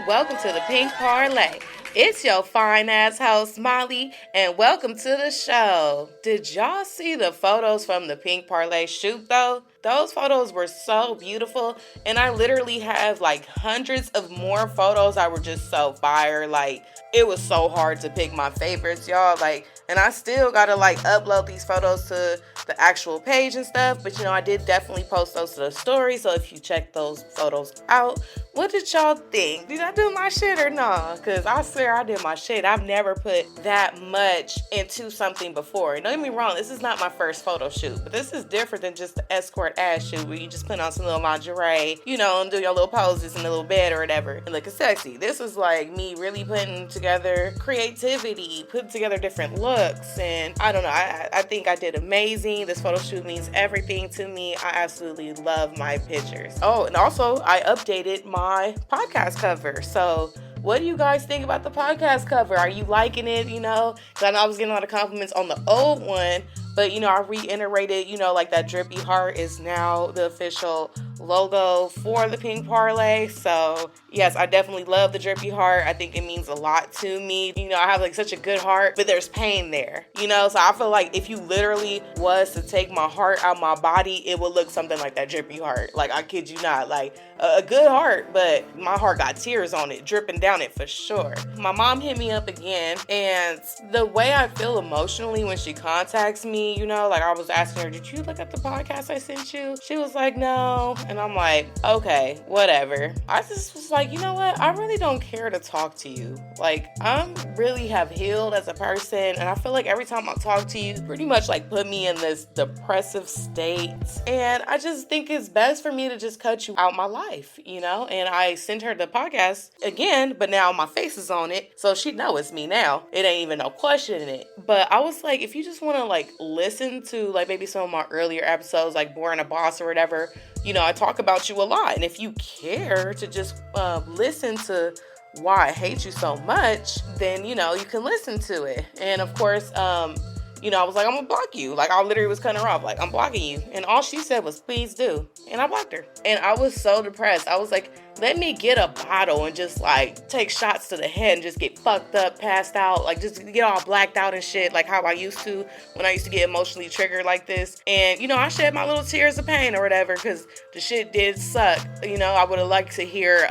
welcome to the Pink Parlay. It's your fine ass host, Molly, and welcome to the show. Did y'all see the photos from the Pink Parlay shoot though? Those photos were so beautiful, and I literally have like hundreds of more photos that were just so fire. Like, it was so hard to pick my favorites, y'all. Like, and I still gotta like upload these photos to the actual page and stuff, but I did definitely post those to the story, so if you check those photos out, what did y'all think? Did I do my shit or no? Because I swear I did my shit. I've never put that much into something before. Don't get me wrong, this is not my first photo shoot, but this is different than just the escort ass shoot where you just put on some little lingerie, and do your little poses in the little bed or whatever and looking sexy. This is like me really putting together creativity, putting together different looks, and I don't know, I think I did amazing. This photo shoot means everything to me. I absolutely love my pictures. Oh, and also I updated my podcast cover. So what do you guys think about the podcast cover? Are you liking it? Because I know I was getting a lot of compliments on the old one, but I reiterated, like that drippy heart is now the official logo for the Pink Parlay. So yes, I definitely love the drippy heart. I think it means a lot to me. I have like such a good heart, but there's pain there, so I feel like if you literally was to take my heart out my body, it would look something like that drippy heart. Like, I kid you not, like a good heart, but my heart got tears on it, dripping down it for sure. My mom hit me up again, and the way I feel emotionally when she contacts me, like I was asking her, did you look at the podcast I sent you? She was like, no. And I'm like, okay, whatever. I just was like, you know what? I really don't care to talk to you. Like, I really have healed as a person, and I feel like every time I talk to you, pretty much like put me in this depressive state. And I just think it's best for me to just cut you out my life, And I sent her the podcast again, but now my face is on it, so she know it's me now. It ain't even no question in it. But I was like, if you just want to like listen to like maybe some of my earlier episodes, like Born a Boss or whatever, I talk about you a lot. And if you care to just listen to why I hate you so much, then, you can listen to it. And of course, I was like, I'm gonna block you. Like, I literally was cutting her off. Like, I'm blocking you. And all she said was, please do. And I blocked her. And I was so depressed. I was like, let me get a bottle and just like take shots to the head and just get fucked up, passed out, like just get all blacked out and shit, like how I used to when I used to get emotionally triggered like this. And, I shed my little tears of pain or whatever, because the shit did suck. I would have liked to hear,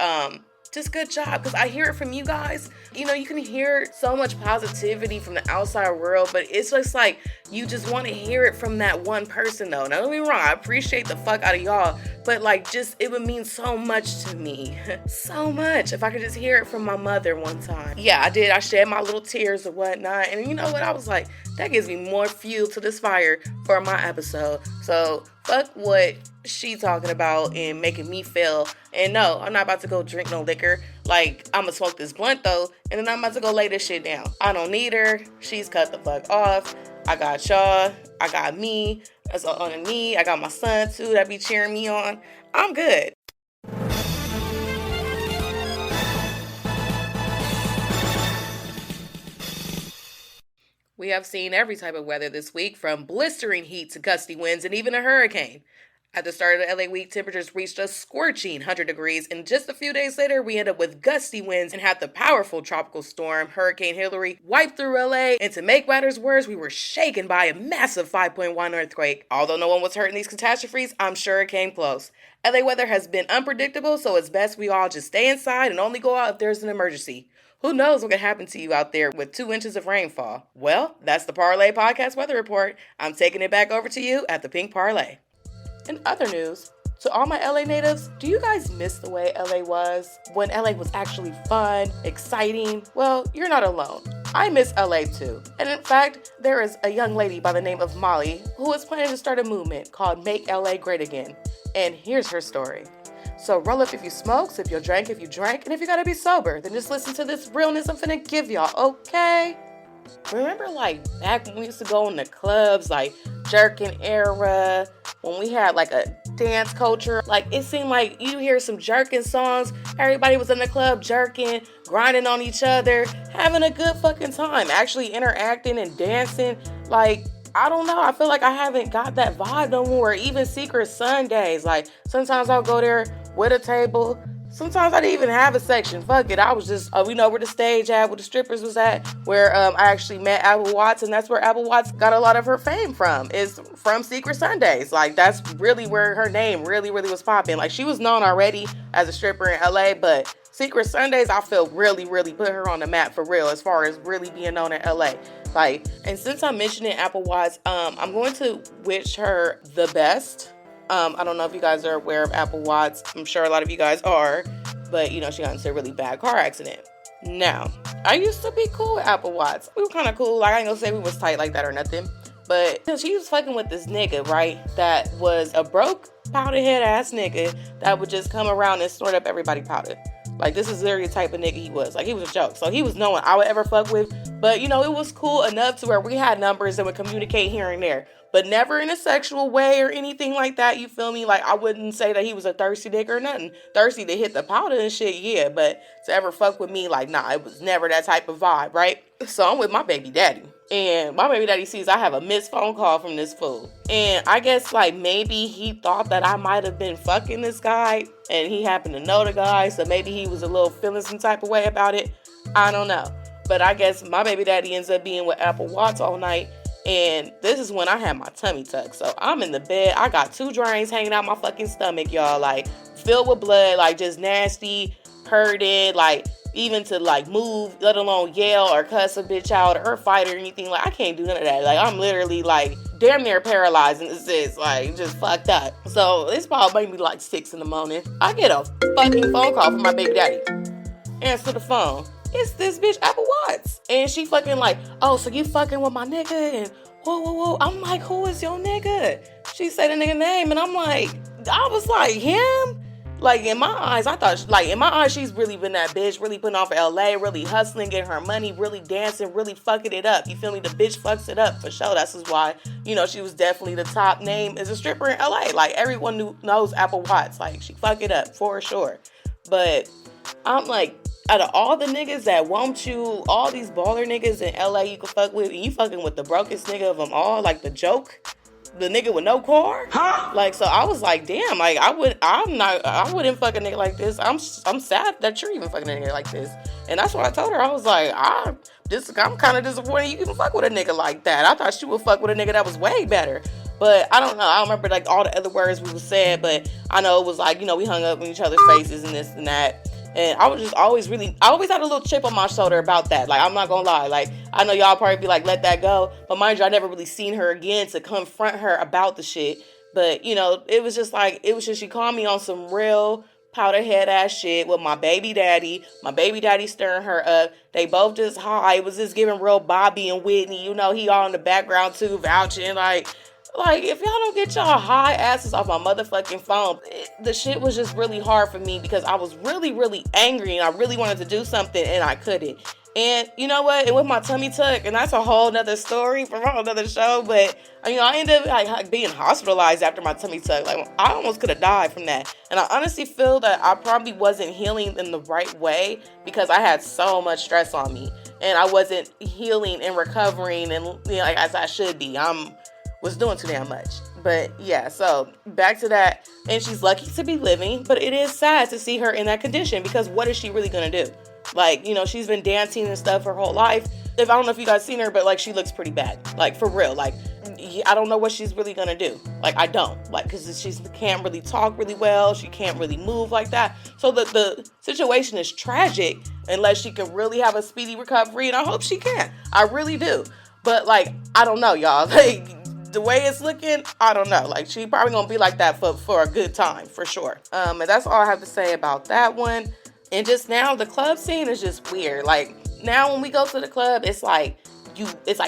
just good job, because I hear it from you guys. You can hear so much positivity from the outside world, but it's just like you just want to hear it from that one person though. Now, don't get me wrong, I appreciate the fuck out of y'all, but like just it would mean so much to me. So much if I could just hear it from my mother one time. Yeah, I did. I shed my little tears or whatnot, and you know what? I was like, that gives me more fuel to this fire for my episode. So fuck what she talking about and making me feel. And no, I'm not about to go drink no liquor. Like, I'm gonna smoke this blunt though, and then I'm about to go lay this shit down. I don't need her. She's cut the fuck off. I got y'all. I got me. That's on me. I got my son too that be cheering me on. I'm good. We have seen every type of weather this week, from blistering heat to gusty winds and even a hurricane. At the start of the LA week, temperatures reached a scorching 100 degrees, and just a few days later, we end up with gusty winds and had the powerful tropical storm, Hurricane Hillary, wipe through LA, and to make matters worse, we were shaken by a massive 5.1 earthquake. Although no one was hurt in these catastrophes, I'm sure it came close. LA weather has been unpredictable, so it's best we all just stay inside and only go out if there's an emergency. Who knows what could happen to you out there with 2 inches of rainfall? Well, that's the Parlay Podcast Weather Report. I'm taking it back over to you at the Pink Parlay. In other news, to all my LA natives, do you guys miss the way LA was? When LA was actually fun, exciting? Well, you're not alone. I miss LA too. And in fact, there is a young lady by the name of Molly who is planning to start a movement called Make LA Great Again. And here's her story. So roll up if you smoke, sip your drink if you drank, and if you gotta be sober, then just listen to this realness I'm finna give y'all, okay? Remember like back when we used to go in the clubs, like jerkin era, when we had like a dance culture? Like, it seemed like you hear some jerkin songs, everybody was in the club jerking, grinding on each other, having a good fucking time, actually interacting and dancing. Like, I don't know, I feel like I haven't got that vibe no more. Even Secret Sundays, like sometimes I'll go there with a table, Sometimes I didn't even have a section. Fuck it. I was just, we know where the stage at, where the strippers was at, where I actually met Apple Watts, and that's where Apple Watts got a lot of her fame from, is from Secret Sundays. Like, that's really where her name really, really was popping. Like, she was known already as a stripper in LA, but Secret Sundays, I feel really, really put her on the map for real, as far as really being known in LA. Like, and since I'm mentioning Apple Watts, I'm going to wish her the best. I don't know if you guys are aware of Apple Watts. I'm sure a lot of you guys are. But, you know, she got into a really bad car accident. Now, I used to be cool with Apple Watts. We were kind of cool. Like, I ain't gonna say we was tight like that or nothing. But you know, she was fucking with this nigga, right? That was a broke, powder head ass nigga that would just come around and snort up everybody powder. Like, this is literally the type of nigga he was. Like, he was a joke. So he was no one I would ever fuck with. But, you know, it was cool enough to where we had numbers and would communicate here and there. But never in a sexual way or anything like that, you feel me? Like, I wouldn't say that he was a thirsty nigga or nothing. Thirsty to hit the powder and shit, yeah. But to ever fuck with me, like, nah, it was never that type of vibe, right? So I'm with my baby daddy. And my baby daddy sees I have a missed phone call from this fool. And I guess, like, maybe he thought that I might have been fucking this guy. And he happened to know the guy. So maybe he was a little feeling some type of way about it. I don't know. But I guess my baby daddy ends up being with Apple Watts all night. And this is when I had my tummy tuck. So I'm in the bed. I got 2 drains hanging out my fucking stomach, y'all. Like, filled with blood. Like, just nasty, hurting. Like, even to, like, move, let alone yell or cuss a bitch out or fight or anything. Like, I can't do none of that. Like, I'm literally, like, damn near paralyzed. And this is, like, just fucked up. So it's probably maybe, like, 6 in the morning. I get a fucking phone call from my baby daddy. Answer the phone. It's this bitch Apple Watts. And she fucking like, oh, so you fucking with my nigga? And whoa. I'm like, who is your nigga? She said the nigga name. And I'm like, I was like, him? Like, in my eyes, I thought, like, in my eyes, she's really been that bitch, really putting off for LA, really hustling, getting her money, really dancing, really fucking it up. You feel me? The bitch fucks it up for sure. That's just why, you know, she was definitely the top name as a stripper in LA. Like, everyone knows Apple Watts. Like, she fuck it up for sure. But I'm like, out of all the niggas that want you, all these baller niggas in LA you can fuck with, and you fucking with the brokest nigga of them all, like the joke, the nigga with no car. Huh? Like, so I was like, damn, like I wouldn't fuck a nigga like this. I'm sad that you're even fucking a nigga like this. And that's what I told her. I was like, I'm kind of disappointed you can fuck with a nigga like that. I thought she would fuck with a nigga that was way better. But I don't know. I don't remember like all the other words we was said, but I know it was like, you know, we hung up in each other's faces and this and that. And I was just I always had a little chip on my shoulder about that. Like, I'm not gonna lie. Like, I know y'all probably be like, let that go. But mind you, I never really seen her again to confront her about the shit. But, you know, it was just she called me on some real powder head ass shit with my baby daddy. My baby daddy stirring her up. They both just high. It was just giving real Bobby and Whitney. You know, he all in the background too, vouching like, if y'all don't get y'all high asses off my motherfucking phone, the shit was just really hard for me because I was really, really angry and I really wanted to do something and I couldn't. And you know what? And with my tummy tuck, and that's a whole nother story for a whole nother show, but, you know, I ended up like being hospitalized after my tummy tuck. Like, I almost could have died from that. And I honestly feel that I probably wasn't healing in the right way because I had so much stress on me. And I wasn't healing and recovering and, you know, like, as I should be. Was doing too damn much. But yeah, so back to that. And she's lucky to be living, but it is sad to see her in that condition because what is she really gonna do? Like, you know, she's been dancing and stuff her whole life. I don't know if you guys seen her, but like, she looks pretty bad. Like, for real. Like, I don't know what she's really gonna do. Like, I don't. Like, because she can't really talk really well. She can't really move like that. So the situation is tragic unless she can really have a speedy recovery. And I hope she can. I really do. But like, I don't know, y'all. Like, the way it's looking, I don't know. Like, she probably gonna be like that for a good time, for sure. And that's all I have to say about that one. And just now, the club scene is just weird. Like, now when we go to the club, it's like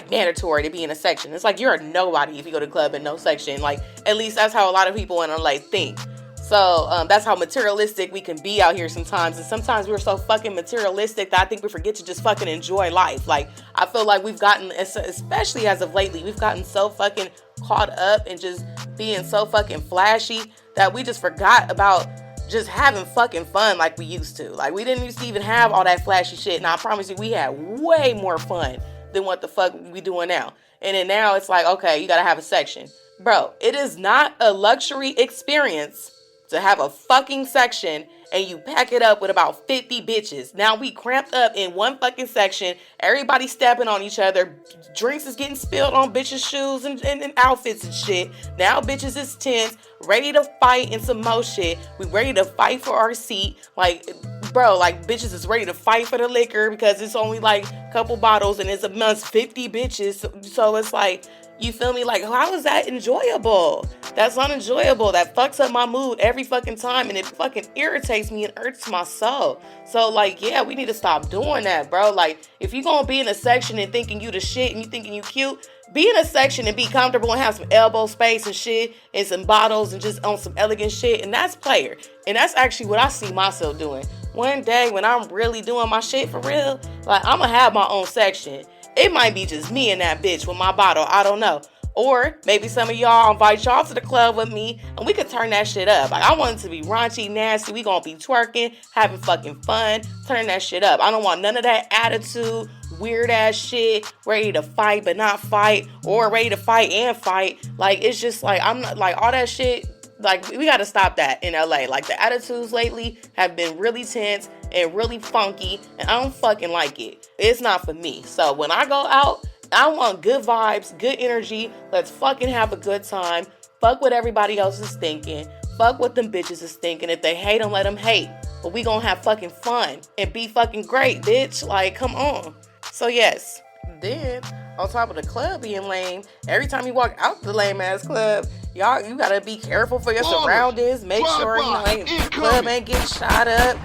mandatory to be in a section. It's like you're a nobody if you go to the club in no section. Like, at least that's how a lot of people in LA think. So that's how materialistic we can be out here sometimes. And sometimes we're so fucking materialistic that I think we forget to just fucking enjoy life. Like, I feel like we've gotten, especially as of lately, we've gotten so fucking caught up in just being so fucking flashy that we just forgot about just having fucking fun like we used to. Like, we didn't used to even have all that flashy shit. And I promise you, we had way more fun than what the fuck we doing now. And then now it's like, okay, you gotta have a section. Bro, it is not a luxury experience to have a fucking section and you pack it up with about 50 bitches. Now we cramped up in one fucking section. Everybody stepping on each other. Drinks is getting spilled on bitches' shoes and outfits and shit. Now bitches is tense, ready to fight and some more shit. We ready to fight for our seat. Like, bro, like bitches is ready to fight for the liquor because it's only like a couple bottles and it's amongst 50 bitches. So it's like, you feel me? Like, how is that enjoyable? That's unenjoyable. That fucks up my mood every fucking time, and it fucking irritates me and irks my soul. So, like, yeah, we need to stop doing that, bro. Like, if you gonna be in a section and thinking you the shit and you thinking you cute, be in a section and be comfortable and have some elbow space and shit and some bottles and just on some elegant shit, and that's player. And that's actually what I see myself doing. One day when I'm really doing my shit for real, like, I'm gonna have my own section. It might be just me and that bitch with my bottle. I don't know. Or maybe some of y'all invite y'all to the club with me and we could turn that shit up. Like, I want it to be raunchy, nasty. We gonna be twerking, having fucking fun, turn that shit up. I don't want none of that attitude, weird ass shit, ready to fight but not fight, or ready to fight and fight. Like, it's just like, I'm not like all that shit. Like, we gotta stop that in LA. Like, the attitudes lately have been really tense and really funky, and I don't fucking like it. It's not for me. So when I go out, I want good vibes, good energy. Let's fucking have a good time. Fuck what everybody else is thinking. Fuck what them bitches is thinking. If they hate them, let them hate. But we gonna have fucking fun and be fucking great, bitch. Like, come on. So yes. Then, on top of the club being lame, every time you walk out the lame ass club, y'all, you gotta be careful for your surroundings. Make sure, you know, the club ain't getting shot up.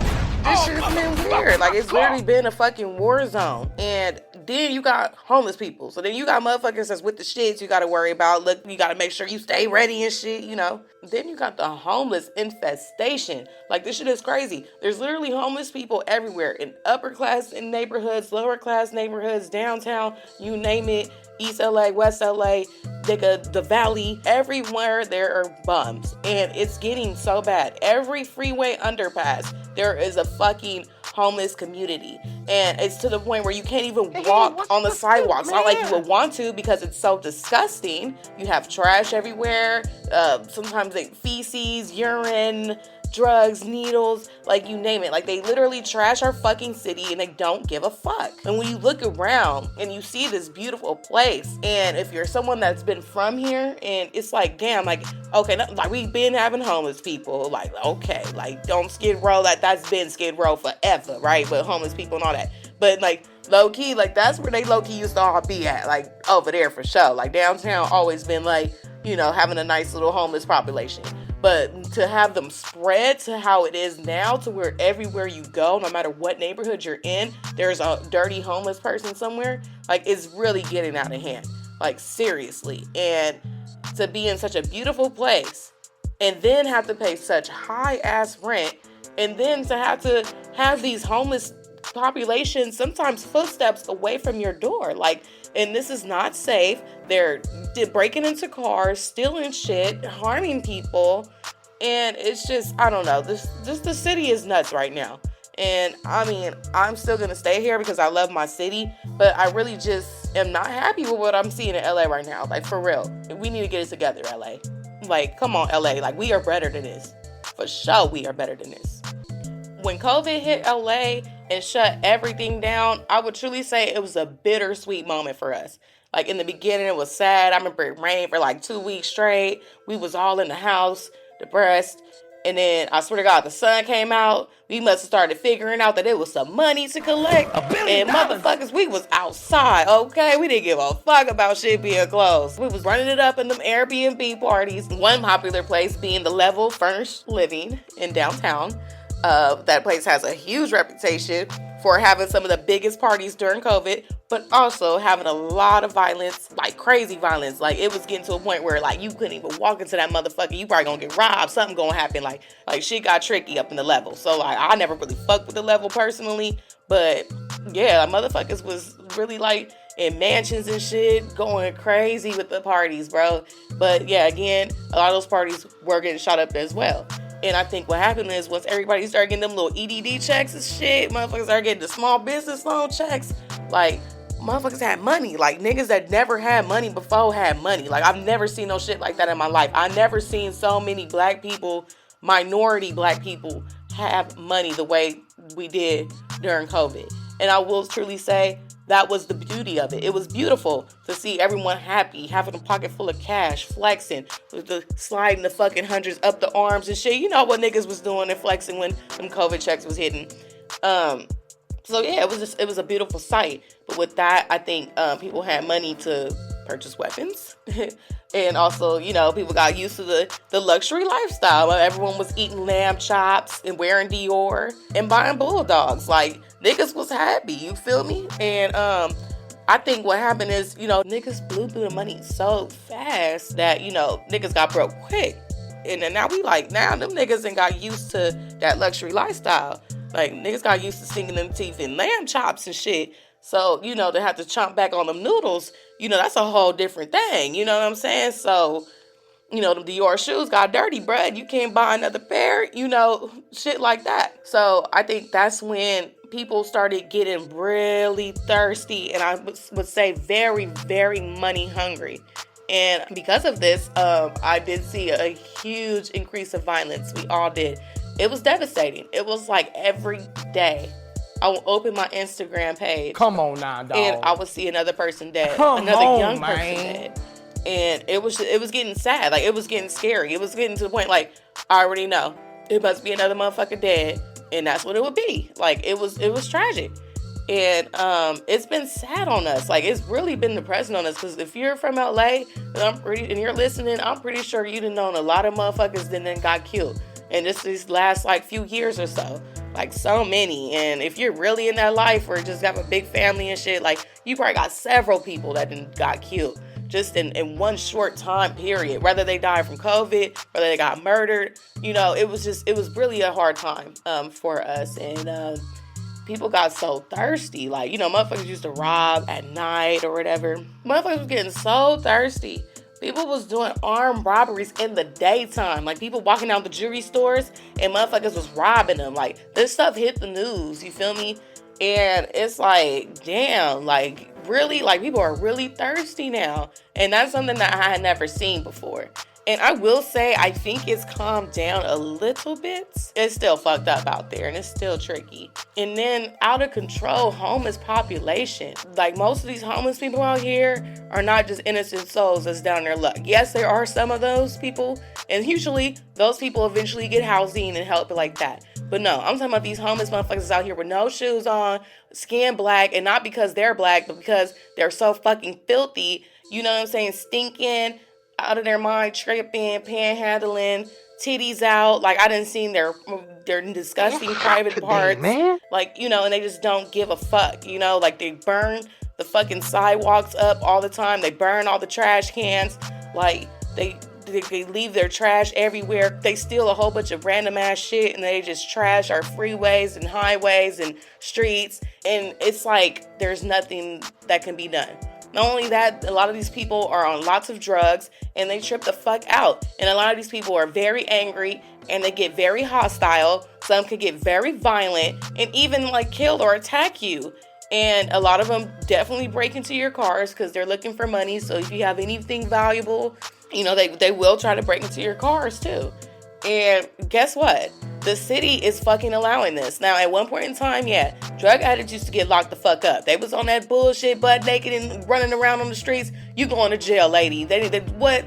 This shit's been weird. Like, it's literally been a fucking war zone. And then you got homeless people. So then you got motherfuckers that's with the shits you gotta worry about. Look, you gotta make sure you stay ready and shit, you know. Then you got the homeless infestation. Like, this shit is crazy. There's literally homeless people everywhere. In upper class neighborhoods, lower class neighborhoods, downtown, you name it. East LA, West LA, the Valley, everywhere there are bums. And it's getting so bad. Every freeway underpass, there is a fucking homeless community. And it's to the point where you can't even walk on the sidewalks. Not like you would want to because it's so disgusting. You have trash everywhere. Sometimes like feces, urine, drugs, needles, like you name it. Like, they literally trash our fucking city and they don't give a fuck. And when you look around and you see this beautiful place, and if you're someone that's been from here, and it's like, damn, like, okay, like, we've been having homeless people, like, okay, like, don't Skid Row, that's been Skid Row forever, right? But homeless people and all that. But like, low key, like, that's where they low key used to all be at, like, over there for sure. Like, downtown always been like, you know, having a nice little homeless population. But to have them spread to how it is now, to where everywhere you go, no matter what neighborhood you're in, there's a dirty homeless person somewhere, like, it's really getting out of hand. Like, seriously. And to be in such a beautiful place and then have to pay such high ass rent, and then to have these homeless populations sometimes footsteps away from your door. Like, and this is not safe. They're breaking into cars, stealing shit, harming people. And it's just, I don't know. The city is nuts right now. And I mean, I'm still going to stay here because I love my city. But I really just am not happy with what I'm seeing in LA right now. Like, for real. We need to get it together, LA. Like, come on, LA. Like, we are better than this. For sure, we are better than this. When COVID hit LA and shut everything down, I would truly say it was a bittersweet moment for us. Like, in the beginning, it was sad. I remember it rained for like 2 weeks straight. We was all in the house, depressed. And then, I swear to God, the sun came out. We must have started figuring out that it was some money to collect. And motherfuckers, we was outside, okay? We didn't give a fuck about shit being closed. We was running it up in them Airbnb parties. One popular place being the Level Furnished Living in downtown. That place has a huge reputation for having some of the biggest parties during COVID, but also having a lot of violence, like crazy violence. Like, it was getting to a point where, like, you couldn't even walk into that motherfucker. You probably gonna get robbed. Something gonna happen. Like shit got tricky up in the Level. So, like, I never really fucked with the Level personally, but yeah, motherfuckers was really like in mansions and shit, going crazy with the parties, bro. But yeah, again, a lot of those parties were getting shot up as well. And I think what happened is once everybody started getting them little EDD checks and shit, motherfuckers started getting the small business loan checks. Like, motherfuckers had money. Like, niggas that never had money before had money. Like, I've never seen no shit like that in my life. I never seen so many black people, minority black people, have money the way we did during COVID. And I will truly say that was the beauty of it. It was beautiful to see everyone happy, having a pocket full of cash, flexing, with the sliding the fucking hundreds up the arms and shit. You know what niggas was doing and flexing when them COVID checks was hitting. So yeah, it was a beautiful sight. But with that, I think people had money to purchase weapons. And also, you know, people got used to the luxury lifestyle. Everyone was eating lamb chops and wearing Dior and buying bulldogs. Like, niggas was happy, you feel me? And I think what happened is, you know, niggas blew through the money so fast that, you know, niggas got broke quick. And then now them niggas ain't got used to that luxury lifestyle. Like, niggas got used to sinking them teeth in lamb chops and shit. So, you know, to have to chomp back on them noodles, you know, that's a whole different thing. You know what I'm saying? So, you know, them Dior shoes got dirty, bruh. You can't buy another pair, you know, shit like that. So I think that's when people started getting really thirsty, and I would say very, very money hungry. And because of this, I did see a huge increase of violence. We all did. It was devastating. It was like every day I will open my Instagram page. Come on now, dog. And I would see another person dead. Another young person dead. And it was getting sad. Like, it was getting scary. It was getting to the point, like, I already know it must be another motherfucker dead. And that's what it would be. Like, it was tragic. And it's been sad on us. Like, it's really been depressing on us. Because if you're from LA and you're listening, I'm pretty sure you done known a lot of motherfuckers that then got killed. And these last, like, few years or so. Like, so many. And if you're really in that life or just have a big family and shit, like, you probably got several people that then got killed just in one short time period. Whether they died from COVID, whether they got murdered, you know, it was really a hard time for us. And people got so thirsty. Like, you know, motherfuckers used to rob at night or whatever. Motherfuckers was getting so thirsty. People was doing armed robberies in the daytime. Like, people walking out the jewelry stores and motherfuckers was robbing them. Like, this stuff hit the news, you feel me? And it's like, damn, like, really, like, people are really thirsty now. And that's something that I had never seen before. And I will say, I think it's calmed down a little bit. It's still fucked up out there, and it's still tricky. And then, out of control, homeless population. Like, most of these homeless people out here are not just innocent souls that's down their luck. Yes, there are some of those people, and usually, those people eventually get housing and help like that. But no, I'm talking about these homeless motherfuckers out here with no shoes on, skin black, and not because they're black, but because they're so fucking filthy, you know what I'm saying, stinking, out of their mind, tripping, panhandling, titties out. Like, I done seen their disgusting private parts. Man. Like, you know, and they just don't give a fuck, you know? Like, they burn the fucking sidewalks up all the time. They burn all the trash cans. Like, they leave their trash everywhere. They steal a whole bunch of random ass shit, and they just trash our freeways and highways and streets. And it's like, there's nothing that can be done. Not only that, a lot of these people are on lots of drugs and they trip the fuck out. And a lot of these people are very angry and they get very hostile. Some could get very violent and even like kill or attack you. And a lot of them definitely break into your cars because they're looking for money. So if you have anything valuable, you know, they will try to break into your cars too. And guess what? The city is fucking allowing this. Now, at one point in time, yeah, drug addicts used to get locked the fuck up. They was on that bullshit, butt naked and running around on the streets. You going to jail, lady. They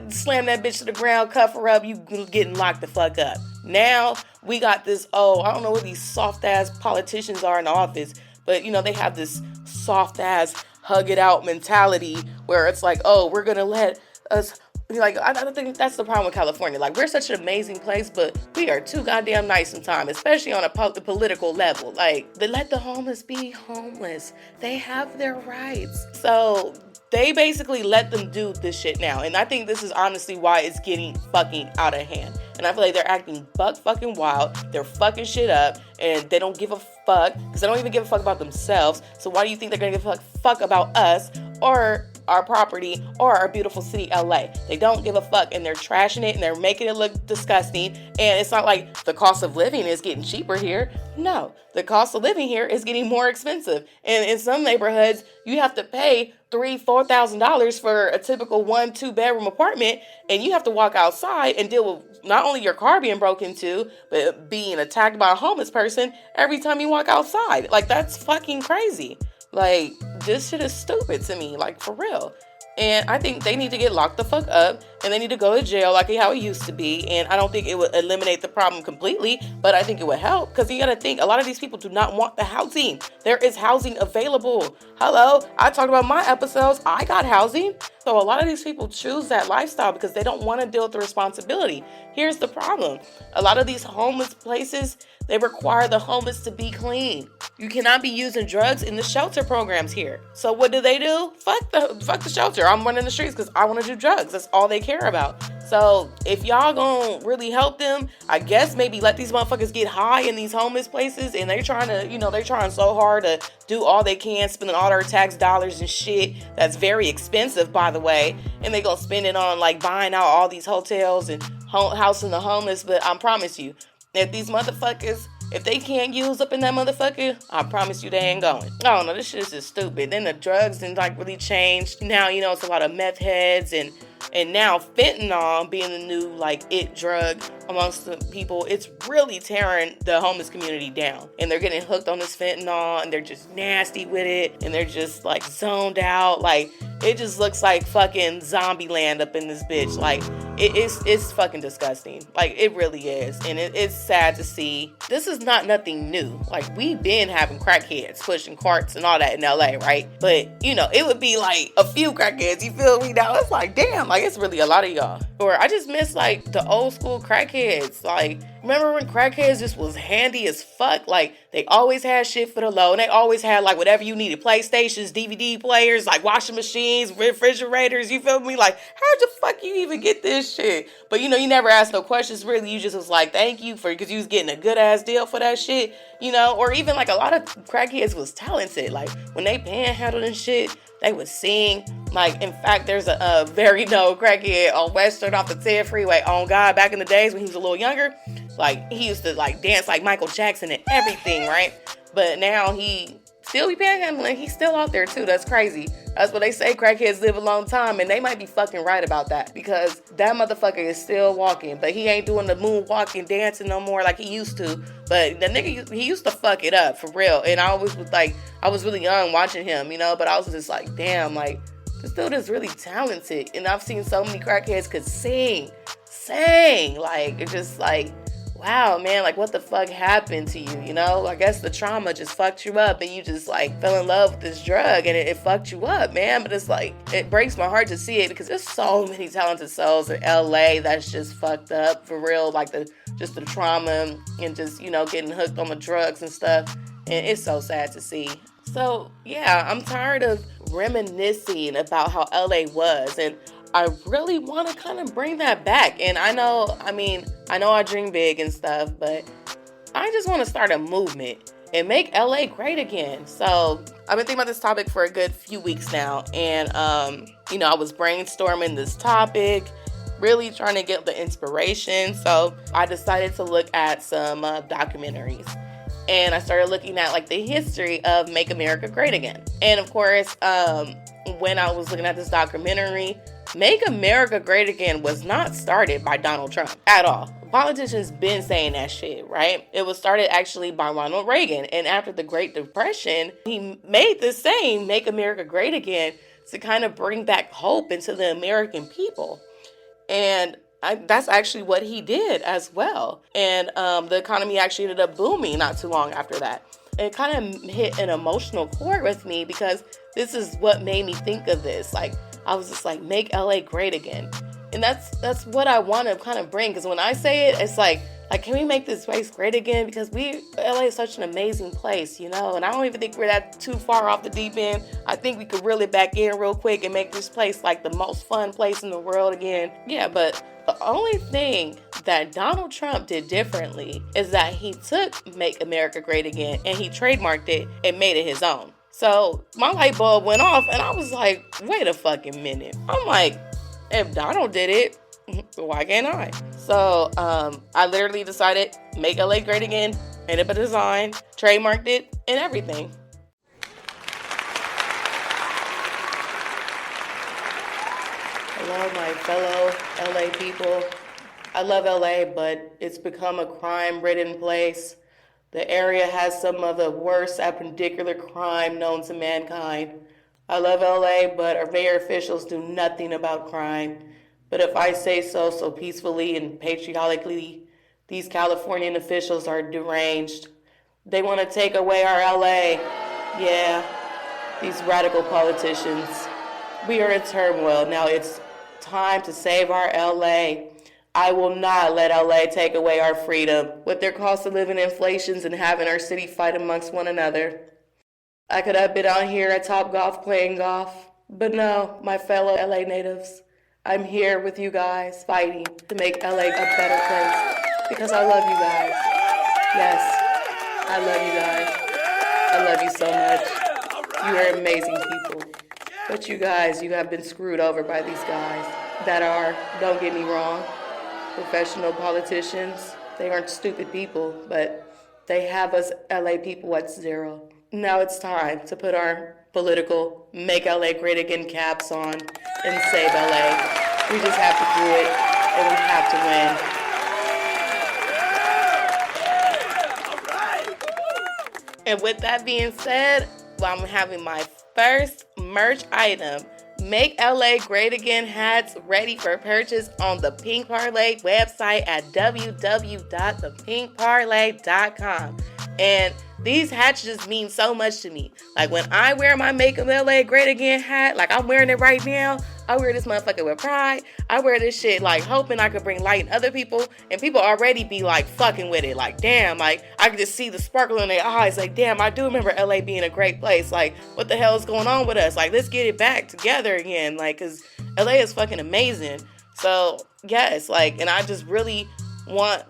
slam that bitch to the ground, cuff her up, you getting locked the fuck up. Now, we got this, I don't know what these soft-ass politicians are in the office, but, you know, they have this soft-ass, hug-it-out mentality where it's like, we're going to let us... Like, I don't think that's the problem with California. Like, we're such an amazing place, but we are too goddamn nice sometimes, especially on the political level. Like, they let the homeless be homeless. They have their rights. So they basically let them do this shit now. And I think this is honestly why it's getting fucking out of hand. And I feel like they're acting buck fucking wild. They're fucking shit up. And they don't give a fuck. Because they don't even give a fuck about themselves. So why do you think they're going to give a fuck about us? Or our property, or our beautiful city, LA. They don't give a fuck, and they're trashing it, and they're making it look disgusting. And it's not like the cost of living is getting cheaper here. No, the cost of living here is getting more expensive. And in some neighborhoods, you have to pay $3,000-$4,000 for a typical 1-2 bedroom apartment, and you have to walk outside and deal with not only your car being broken into, but being attacked by a homeless person every time you walk outside. Like, that's fucking crazy. Like, this shit is stupid to me, like, for real. And I think they need to get locked the fuck up, and they need to go to jail like how it used to be. And I don't think it would eliminate the problem completely, but I think it would help, because you gotta think, a lot of these people do not want the housing. There is housing available. Hello, I talked about my episodes. I got housing. So a lot of these people choose that lifestyle because they don't want to deal with the responsibility. Here's the problem. A lot of these homeless places, they require the homeless to be clean. You cannot be using drugs in the shelter programs here. So what do? Fuck the shelter. I'm running the streets because I want to do drugs. That's all they care about. So if y'all gonna really help them, I guess maybe let these motherfuckers get high in these homeless places, and they're trying so hard to do all they can, spending all their tax dollars and shit that's very expensive, by the way, and they gonna spend it on like buying out all these hotels and housing the homeless. But I promise you, if these motherfuckers, if they can't use up in that motherfucker, I promise you they ain't going. I don't know, this shit is just stupid. Then the drugs didn't like really change. Now, it's a lot of meth heads, and now fentanyl being the new like it drug amongst the people, it's really tearing the homeless community down. And they're getting hooked on this fentanyl, and they're just nasty with it, and they're just like zoned out. Like, it just looks like fucking zombie land up in this bitch. Like, it's fucking disgusting. Like, it really is. And it's sad to see. This is not nothing new. Like, we've been having crackheads pushing carts and all that in LA, right? But, it would be like a few crackheads, you feel me? Now it's like, damn, like, it's really a lot of y'all. Or I just miss like the old school crackheads. Like, remember when crackheads just was handy as fuck? Like, they always had shit for the low, and they always had like whatever you needed. PlayStations, DVD players, like washing machines, refrigerators, you feel me? Like, how the fuck you even get this shit? But you never asked no questions really. You just was like, thank you because you was getting a good ass deal for that shit, or even like a lot of crackheads was talented. Like, when they panhandled and shit, they would sing. Like, in fact, there's a very known crackhead on Western off the 10 freeway. On God, back in the days when he was a little younger, like, he used to like dance like Michael Jackson and everything, right? But now he still be panhandling. He's still out there too. That's crazy. That's what they say. Crackheads live a long time, and they might be fucking right about that, because that motherfucker is still walking, but he ain't doing the moonwalking dancing no more like he used to. But the nigga, he used to fuck it up for real. And I always was like, I was really young watching him, but I was just like, damn, like, this dude is really talented. And I've seen so many crackheads could sing. Like, it's just like, wow, man, like, what the fuck happened to you, I guess the trauma just fucked you up, and you just, like, fell in love with this drug, and it fucked you up, man. But it's, like, it breaks my heart to see it, because there's so many talented souls in L.A. that's just fucked up, for real, like, the trauma and just, getting hooked on the drugs and stuff, and it's so sad to see. So, yeah, I'm tired of reminiscing about how L.A. was, and I really want to kind of bring that back. And I know I dream big and stuff, but I just want to start a movement and make LA great again. So I've been thinking about this topic for a good few weeks now. And, I was brainstorming this topic, really trying to get the inspiration. So I decided to look at some documentaries. And I started looking at like the history of Make America Great Again. And of course, when I was looking at this documentary, Make America Great Again was not started by Donald Trump at all. Politicians been saying that shit, right? It was started actually by Ronald Reagan. And after the Great Depression, he made this saying, Make America Great Again, to kind of bring back hope into the American people. And that's actually what he did as well. And the economy actually ended up booming not too long after that. It kind of hit an emotional chord with me, because this is what made me think of this. Like, I was just like, make LA great again. And that's what I want to kind of bring. Because when I say it, it's like, can we make this place great again? Because LA is such an amazing place, And I don't even think we're that too far off the deep end. I think we could reel it back in real quick and make this place like the most fun place in the world again. Yeah, but the only thing that Donald Trump did differently is that he took Make America Great Again and he trademarked it and made it his own. So my light bulb went off, and I was like, wait a fucking minute. I'm like, if Donald did it, why can't I? So I literally decided, make LA great again, made up a design, trademarked it, and everything. Hello, my fellow LA people. I love LA, but it's become a crime-ridden place. The area has some of the worst appendicular crime known to mankind. I love LA, but our mayor officials do nothing about crime. But if I say so peacefully and patriotically, these Californian officials are deranged. They want to take away our LA. Yeah, these radical politicians. We are in turmoil. Now it's time to save our LA. I will not let LA take away our freedom with their cost of living inflations and having our city fight amongst one another. I could have been out here at Topgolf playing golf, but no, my fellow LA natives, I'm here with you guys fighting to make LA a better place because I love you guys. Yes, I love you guys. I love you so much. You are amazing people. But you guys, you have been screwed over by these guys that are, don't get me wrong, professional politicians. They aren't stupid people, but they have us LA people at zero. Now it's time to put our political Make LA Great Again caps on and save LA. We just have to do it, and we have to win. And with that being said, I'm having my first merch item, Make LA Great Again hats, ready for purchase on the Pink Parlay website at www.thepinkparlay.com. And these hats just mean so much to me. Like when I wear my Make LA Great Again hat, like I'm wearing it right now, I wear this motherfucker with pride. I wear this shit like hoping I could bring light in other people, and people already be like fucking with it. Like damn, like I can just see the sparkle in their eyes. Like damn, I do remember LA being a great place. Like what the hell is going on with us? Like let's get it back together again. Like cause LA is fucking amazing. So yes, like, and I just really want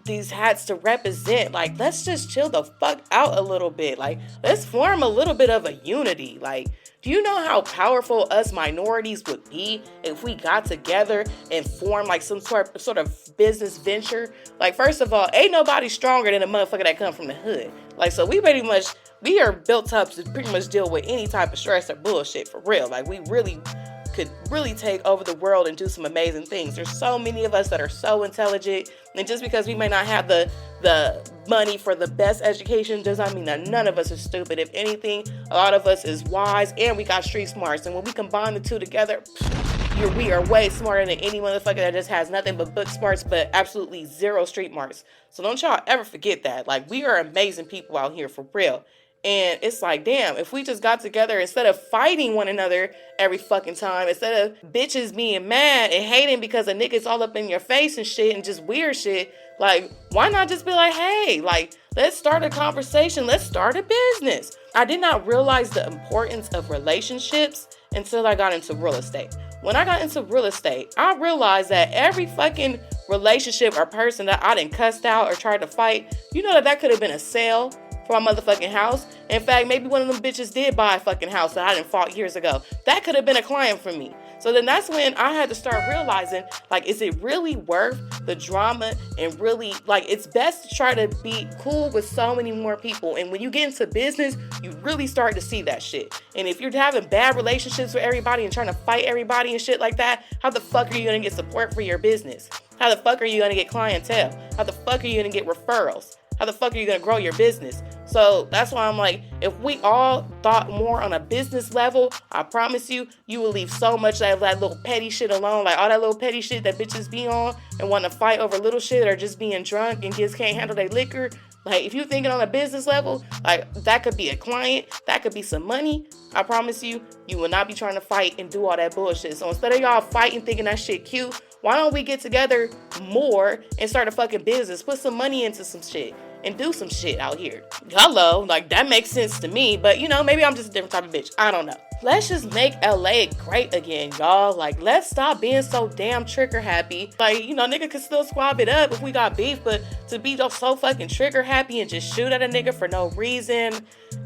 these hats to represent, like, let's just chill the fuck out a little bit. Like, let's form a little bit of a unity. Like, do you know how powerful us minorities would be if we got together and formed like some sort of business venture? Like, first of all, ain't nobody stronger than a motherfucker that come from the hood. Like, so we are built up to pretty much deal with any type of stress or bullshit for real. Like, we really could really take over the world and do some amazing things. There's so many of us that are so intelligent, and just because we may not have the money for the best education does not mean that none of us is stupid. If anything, a lot of us is wise, and we got street smarts, and when we combine the two together, we are way smarter than any motherfucker that just has nothing but book smarts but absolutely zero street smarts. So don't y'all ever forget that. Like, we are amazing people out here for real. And it's like, damn, if we just got together, instead of fighting one another every fucking time, instead of bitches being mad and hating because a nigga's all up in your face and shit and just weird shit, like, why not just be like, hey, like, let's start a conversation. Let's start a business. I did not realize the importance of relationships until I got into real estate. When I got into real estate, I realized that every fucking relationship or person that I done cussed out or tried to fight, you know that could have been a sale for my motherfucking house. In fact, maybe one of them bitches did buy a fucking house that I done fought years ago. That could have been a client for me. So then that's when I had to start realizing, like, is it really worth the drama? And really, like, it's best to try to be cool with so many more people. And when you get into business, you really start to see that shit. And if you're having bad relationships with everybody and trying to fight everybody and shit like that, how the fuck are you gonna get support for your business? How the fuck are you gonna get clientele? How the fuck are you gonna get referrals? How the fuck are you gonna grow your business? So that's why I'm like, if we all thought more on a business level, I promise you, you will leave so much of that little petty shit alone. Like all that little petty shit that bitches be on and want to fight over little shit or just being drunk and just can't handle their liquor. Like if you're thinking on a business level, like that could be a client, that could be some money. I promise you, you will not be trying to fight and do all that bullshit. So instead of y'all fighting thinking that shit cute, why don't we get together more and start a fucking business? Put some money into some shit and do some shit out here. Hello, like that makes sense to me, but you know, maybe I'm just a different type of bitch. I don't know. Let's just make LA great again, y'all. Like, let's stop being so damn trigger happy. Like, you know, nigga could still squab it up if we got beef, but to be just so fucking trigger happy and just shoot at a nigga for no reason,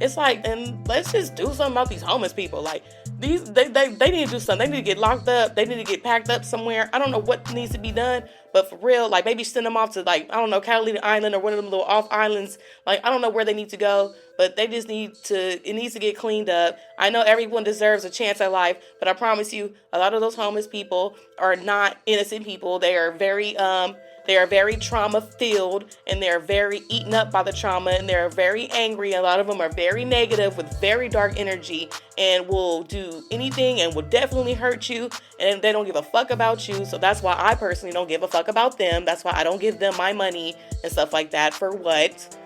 it's like, and let's just do something about these homeless people. Like, They need to do something. They need to get locked up. They need to get packed up somewhere. I don't know what needs to be done, but for real, like maybe send them off to like, I don't know, Catalina Island or one of them little off islands. Like, I don't know where they need to go, but they just it needs to get cleaned up. I know everyone deserves a chance at life, but I promise you, a lot of those homeless people are not innocent people. They are very trauma filled, and they're very eaten up by the trauma, and they're very angry. A lot of them are very negative with very dark energy and will do anything and will definitely hurt you, and they don't give a fuck about you. So that's why I personally don't give a fuck about them. That's why I don't give them my money and stuff like that. For what?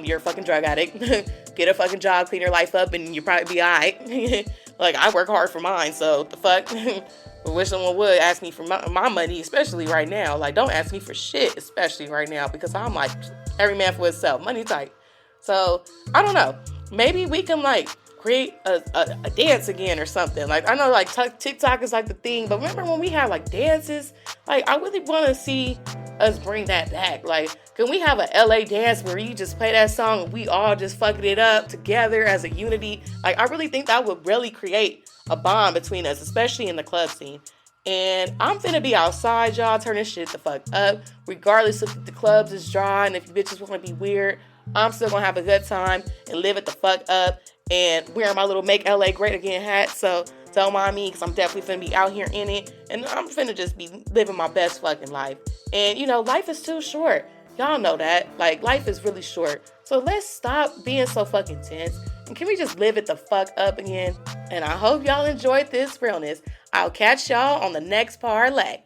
You're a fucking drug addict. Get a fucking job, clean your life up, and you'll probably be alright. Like, I work hard for mine, so the fuck? I wish someone would ask me for my money, especially right now. Like, don't ask me for shit, especially right now, because I'm like, every man for himself, money tight. So, I don't know. Maybe we can, like, create a dance again or something. Like, I know, like, TikTok is, like, the thing, but remember when we had, like, dances? Like, I really want to see us bring that back. Like, can we have a LA dance where you just play that song and we all just fucking it up together as a unity? Like, I really think that would really create a bond between us, especially in the club scene. And I'm finna be outside, y'all, turning shit the fuck up. Regardless if the clubs is dry and if you bitches want to be weird, I'm still gonna have a good time and live it the fuck up and wear my little Make LA Great Again hat. So don't mind me, because I'm definitely finna be out here in it. And I'm finna just be living my best fucking life. And, you know, life is too short. Y'all know that. Like, life is really short. So let's stop being so fucking tense. And can we just live it the fuck up again? And I hope y'all enjoyed this realness. I'll catch y'all on the next parlay.